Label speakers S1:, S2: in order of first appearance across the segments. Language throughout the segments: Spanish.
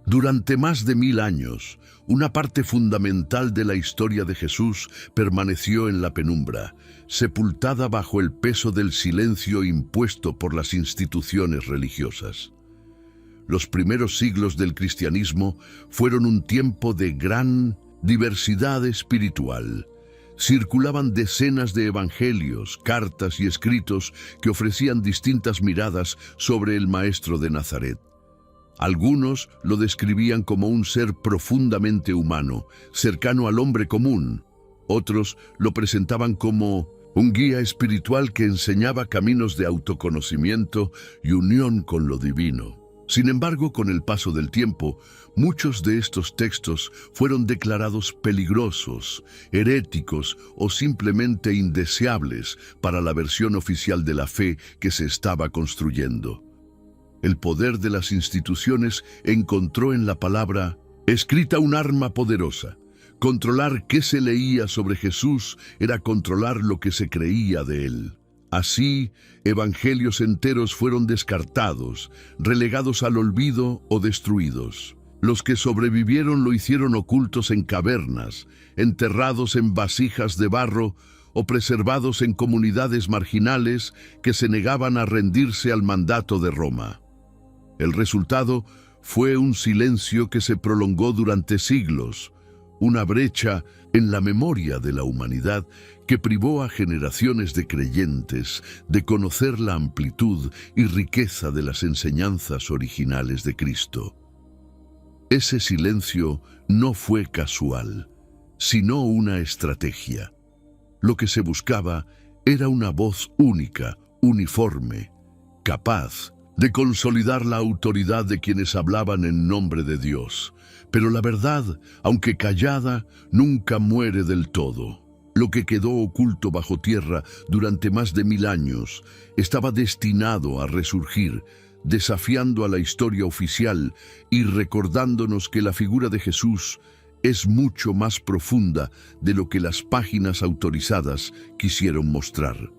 S1: Durante más de 1000 años, una parte fundamental de la historia de Jesús permaneció en la penumbra, sepultada bajo el peso del silencio impuesto por las instituciones religiosas. Los primeros siglos del cristianismo fueron un tiempo de gran diversidad espiritual. Circulaban decenas de evangelios, cartas y escritos que ofrecían distintas miradas sobre el Maestro de Nazaret. Algunos lo describían como un ser profundamente humano, cercano al hombre común. Otros lo presentaban como un guía espiritual que enseñaba caminos de autoconocimiento y unión con lo divino. Sin embargo, con el paso del tiempo, muchos de estos textos fueron declarados peligrosos, heréticos o simplemente indeseables para la versión oficial de la fe que se estaba construyendo. El poder de las instituciones encontró en la palabra escrita un arma poderosa. Controlar qué se leía sobre Jesús era controlar lo que se creía de él. Así, evangelios enteros fueron descartados, relegados al olvido o destruidos. Los que sobrevivieron lo hicieron ocultos en cavernas, enterrados en vasijas de barro o preservados en comunidades marginales que se negaban a rendirse al mandato de Roma. El resultado fue un silencio que se prolongó durante siglos, una brecha en la memoria de la humanidad que privó a generaciones de creyentes de conocer la amplitud y riqueza de las enseñanzas originales de Cristo. Ese silencio no fue casual, sino una estrategia. Lo que se buscaba era una voz única, uniforme, capaz de consolidar la autoridad de quienes hablaban en nombre de Dios. Pero la verdad, aunque callada, nunca muere del todo. Lo que quedó oculto bajo tierra durante más de 1000 años estaba destinado a resurgir, desafiando a la historia oficial y recordándonos que la figura de Jesús es mucho más profunda de lo que las páginas autorizadas quisieron mostrar.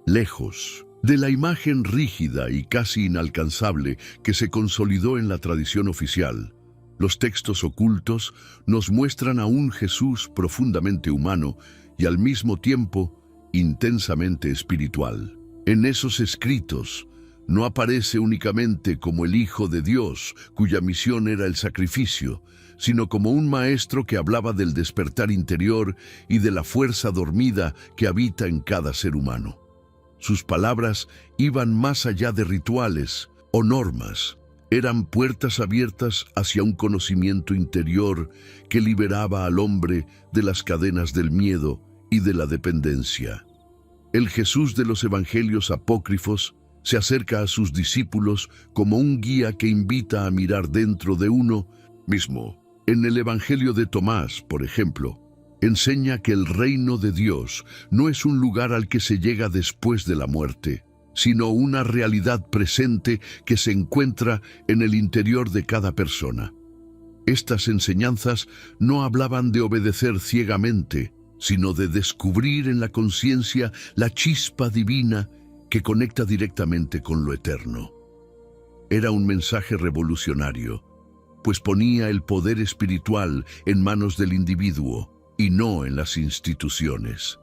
S1: Lejos de la imagen rígida y casi inalcanzable que se consolidó en la tradición oficial, los textos ocultos nos muestran a un Jesús profundamente humano y al mismo tiempo intensamente espiritual. En esos escritos no aparece únicamente como el Hijo de Dios, cuya misión era el sacrificio, sino como un maestro que hablaba del despertar interior y de la fuerza dormida que habita en cada ser humano. Sus palabras iban más allá de rituales o normas. Eran puertas abiertas hacia un conocimiento interior que liberaba al hombre de las cadenas del miedo y de la dependencia. El Jesús de los evangelios apócrifos se acerca a sus discípulos como un guía que invita a mirar dentro de uno mismo. En el Evangelio de Tomás, por ejemplo, enseña que el reino de Dios no es un lugar al que se llega después de la muerte, sino una realidad presente que se encuentra en el interior de cada persona. Estas enseñanzas no hablaban de obedecer ciegamente, sino de descubrir en la conciencia la chispa divina que conecta directamente con lo eterno. Era un mensaje revolucionario, pues ponía el poder espiritual en manos del individuo y no en las instituciones.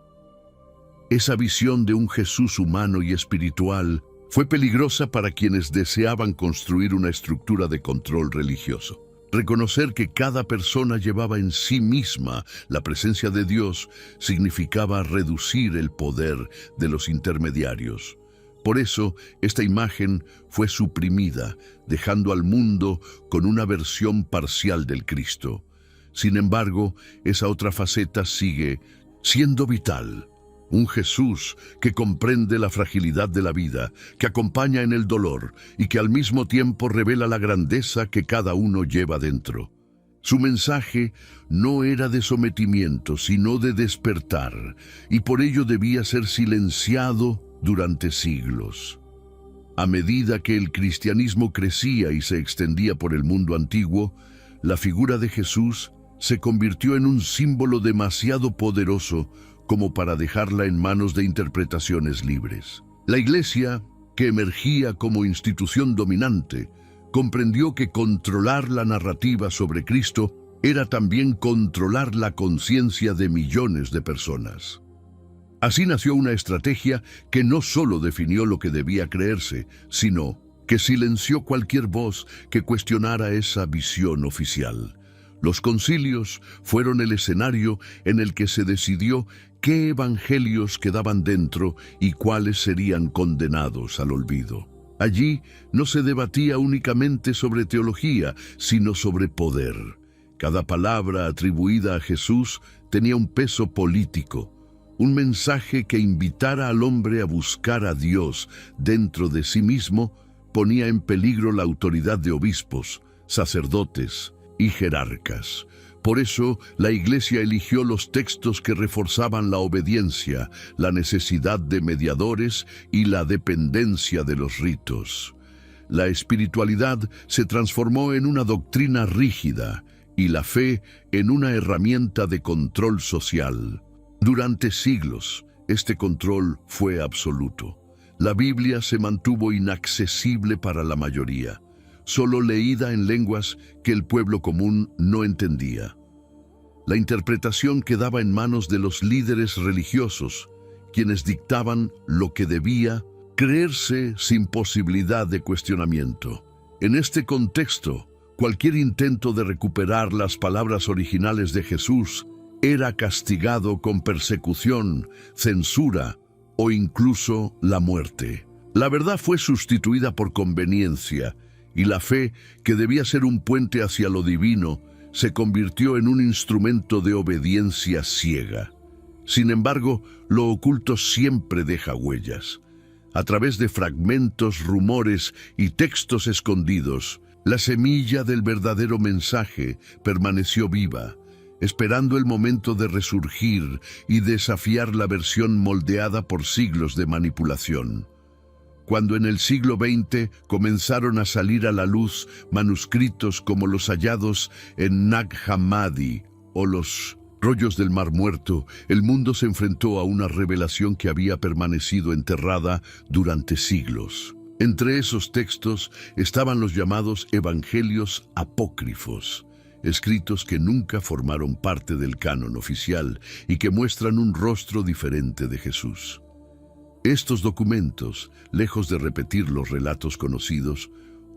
S1: Esa visión de un Jesús humano y espiritual fue peligrosa para quienes deseaban construir una estructura de control religioso. Reconocer que cada persona llevaba en sí misma la presencia de Dios significaba reducir el poder de los intermediarios. Por eso, esta imagen fue suprimida, dejando al mundo con una versión parcial del Cristo. Sin embargo, esa otra faceta sigue siendo vital. Un Jesús que comprende la fragilidad de la vida, que acompaña en el dolor y que al mismo tiempo revela la grandeza que cada uno lleva dentro. Su mensaje no era de sometimiento, sino de despertar, y por ello debía ser silenciado durante siglos. A medida que el cristianismo crecía y se extendía por el mundo antiguo, la figura de Jesús se convirtió en un símbolo demasiado poderoso como para dejarla en manos de interpretaciones libres. La Iglesia, que emergía como institución dominante, comprendió que controlar la narrativa sobre Cristo era también controlar la conciencia de millones de personas. Así nació una estrategia que no solo definió lo que debía creerse, sino que silenció cualquier voz que cuestionara esa visión oficial. Los concilios fueron el escenario en el que se decidió qué evangelios quedaban dentro y cuáles serían condenados al olvido. Allí no se debatía únicamente sobre teología, sino sobre poder. Cada palabra atribuida a Jesús tenía un peso político, un mensaje que invitara al hombre a buscar a Dios dentro de sí mismo. Ponía en peligro la autoridad de obispos, sacerdotes y jerarcas. Por eso, la Iglesia eligió los textos que reforzaban la obediencia, la necesidad de mediadores y la dependencia de los ritos. La espiritualidad se transformó en una doctrina rígida y la fe en una herramienta de control social. Durante siglos, este control fue absoluto. La Biblia se mantuvo inaccesible para la mayoría, solo leída en lenguas que el pueblo común no entendía. La interpretación quedaba en manos de los líderes religiosos, quienes dictaban lo que debía creerse sin posibilidad de cuestionamiento. En este contexto, cualquier intento de recuperar las palabras originales de Jesús era castigado con persecución, censura o incluso la muerte. La verdad fue sustituida por conveniencia, y la fe, que debía ser un puente hacia lo divino, se convirtió en un instrumento de obediencia ciega. Sin embargo, lo oculto siempre deja huellas. A través de fragmentos, rumores y textos escondidos, la semilla del verdadero mensaje permaneció viva, esperando el momento de resurgir y desafiar la versión moldeada por siglos de manipulación. Cuando en el siglo XX comenzaron a salir a la luz manuscritos como los hallados en Nag Hammadi o los rollos del Mar Muerto, el mundo se enfrentó a una revelación que había permanecido enterrada durante siglos. Entre esos textos estaban los llamados evangelios apócrifos, escritos que nunca formaron parte del canon oficial y que muestran un rostro diferente de Jesús. Estos documentos, lejos de repetir los relatos conocidos,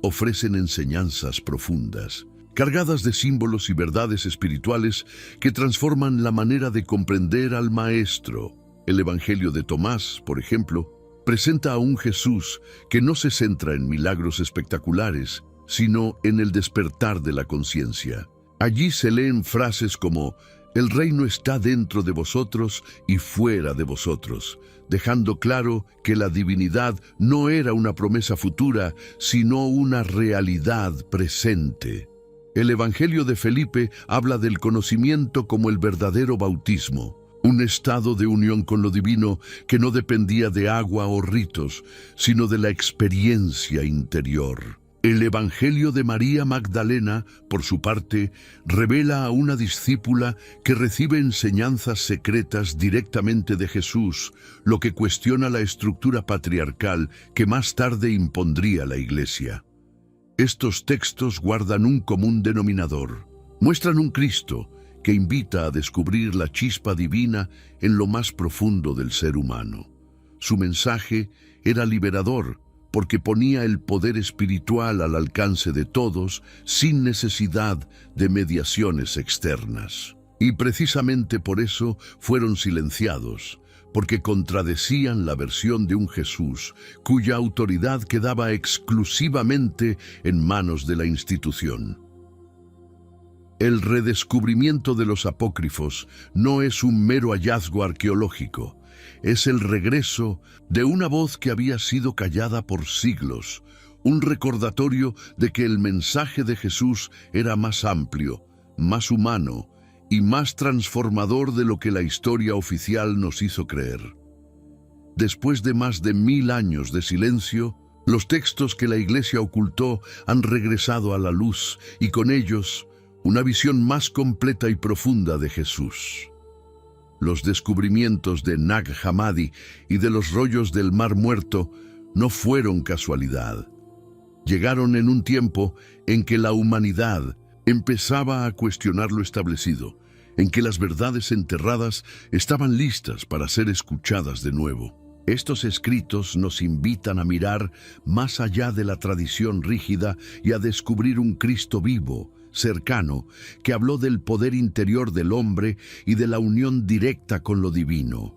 S1: ofrecen enseñanzas profundas, cargadas de símbolos y verdades espirituales que transforman la manera de comprender al Maestro. El Evangelio de Tomás, por ejemplo, presenta a un Jesús que no se centra en milagros espectaculares, sino en el despertar de la conciencia. Allí se leen frases como: «El reino está dentro de vosotros y fuera de vosotros», dejando claro que la divinidad no era una promesa futura, sino una realidad presente. El Evangelio de Felipe habla del conocimiento como el verdadero bautismo, un estado de unión con lo divino que no dependía de agua o ritos, sino de la experiencia interior. El Evangelio de María Magdalena, por su parte, revela a una discípula que recibe enseñanzas secretas directamente de Jesús, lo que cuestiona la estructura patriarcal que más tarde impondría la Iglesia. Estos textos guardan un común denominador. Muestran un Cristo que invita a descubrir la chispa divina en lo más profundo del ser humano. Su mensaje era liberador, porque ponía el poder espiritual al alcance de todos sin necesidad de mediaciones externas. Y precisamente por eso fueron silenciados, porque contradecían la versión de un Jesús cuya autoridad quedaba exclusivamente en manos de la institución. El redescubrimiento de los apócrifos no es un mero hallazgo arqueológico. Es el regreso de una voz que había sido callada por siglos, un recordatorio de que el mensaje de Jesús era más amplio, más humano y más transformador de lo que la historia oficial nos hizo creer. Después de más de 1000 años de silencio, los textos que la Iglesia ocultó han regresado a la luz y con ellos una visión más completa y profunda de Jesús. Los descubrimientos de Nag Hammadi y de los rollos del Mar Muerto no fueron casualidad. Llegaron en un tiempo en que la humanidad empezaba a cuestionar lo establecido, en que las verdades enterradas estaban listas para ser escuchadas de nuevo. Estos escritos nos invitan a mirar más allá de la tradición rígida y a descubrir un Cristo vivo, cercano, que habló del poder interior del hombre y de la unión directa con lo divino.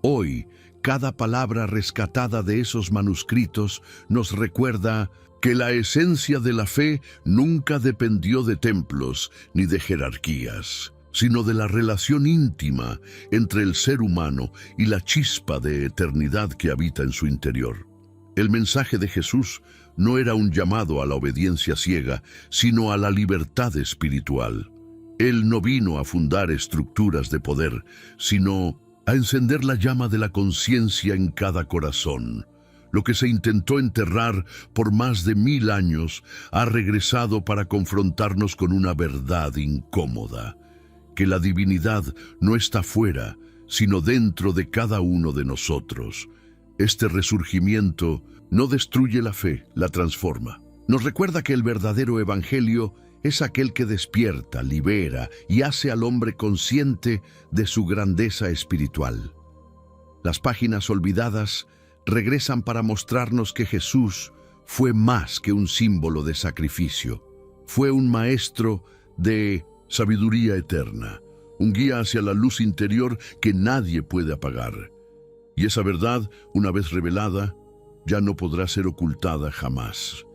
S1: Hoy, cada palabra rescatada de esos manuscritos nos recuerda que la esencia de la fe nunca dependió de templos ni de jerarquías, sino de la relación íntima entre el ser humano y la chispa de eternidad que habita en su interior. El mensaje de Jesús no era un llamado a la obediencia ciega, sino a la libertad espiritual. Él no vino a fundar estructuras de poder, sino a encender la llama de la conciencia en cada corazón. Lo que se intentó enterrar por más de 1000 años ha regresado para confrontarnos con una verdad incómoda: que la divinidad no está fuera, sino dentro de cada uno de nosotros. Este resurgimiento no destruye la fe, la transforma. Nos recuerda que el verdadero evangelio es aquel que despierta, libera y hace al hombre consciente de su grandeza espiritual. Las páginas olvidadas regresan para mostrarnos que Jesús fue más que un símbolo de sacrificio. Fue un maestro de sabiduría eterna, un guía hacia la luz interior que nadie puede apagar. Y esa verdad, una vez revelada, ya no podrá ser ocultada jamás.